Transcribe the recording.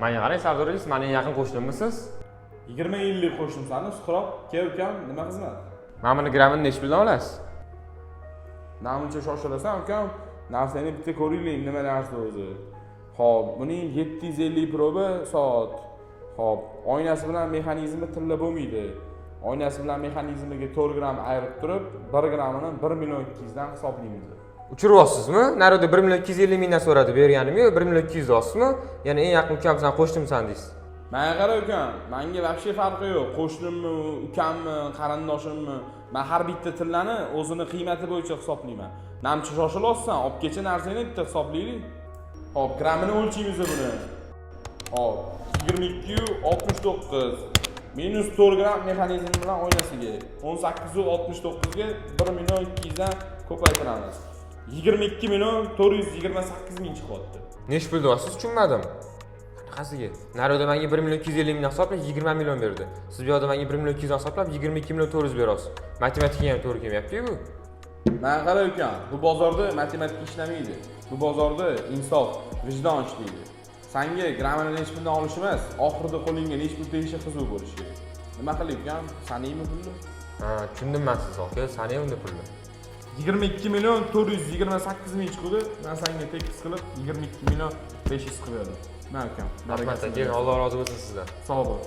Menga qarang, Sardoriz, mening yaqin qo'shnimisiz? 20 yillik qo'shnimsan, Suqrot. Kel ukam, nima xizmat? Mana buni grammini nechi puldan olasiz? Namuncha shoshilasan ukam, narsani bitta ko'ringlar, nima narsa o'zi. Xo'p, buning 750 proba soat. Xo'p, oynasi bilan mexanizmi tilla bo'lmaydi. Oynasi bilan mexanizmiga 4 gram ayirib turib, 1 grammini 1 million 200 dan hisoblaymiz. Uchiryapsizmi? Narida 1 million 250 mingdan so'radi, berganim-yu, 1 million 200 olsizmi? Ya'ni eng yaqin ukamsan, qo'shnimsan deysiz. Menga qara ukam, menga вообще farqi yo'q. Qo'shnimmi, ukammi, qarindoshimmi, men har bitta tillani o'zini qiymati bo'yicha hisoblayman. Namchi shoshilyapsan, olib kecha narsani bitta hisoblaylik. Hop, grammini o'lchaymiz buni. Hop, 22.69 minus 4 gram mexanizm bilan oynasiga 18.69 ga 1 million 200 dan ko'paytiramiz. 22 million 428 ming chiqyapti. Nech pul deyapsiz, tushunmadim. Qanaqasiga? Narida menga 1 million 250 mingdan hisoblab 20 million berdi. Siz bu yerda menga 1 million 200 dan hisoblab 22 million 400 beryapsiz. Matematika ham to'g'ri kelmayapti-ku. Men qara ekan, bu bozorda matematika ishlamaydi. Bu bozorda insof, vijdon ishlaydi. Senga grammini nech puldan olish emas, oxirida qo'lingga nech pul tegishi qiziq bo'lishi kerak. Nima qiling ekan, sanaymi pulni? Ha, tushundim men siz, aka, sanaymi pulni. 22 million 428 ming chiqdi. Men senga tekis qilib 22 million 500 qilib berdim. Men akam. Rahmat aka, Alloh rozi bo'lsin sizdan. Sog' bo'l.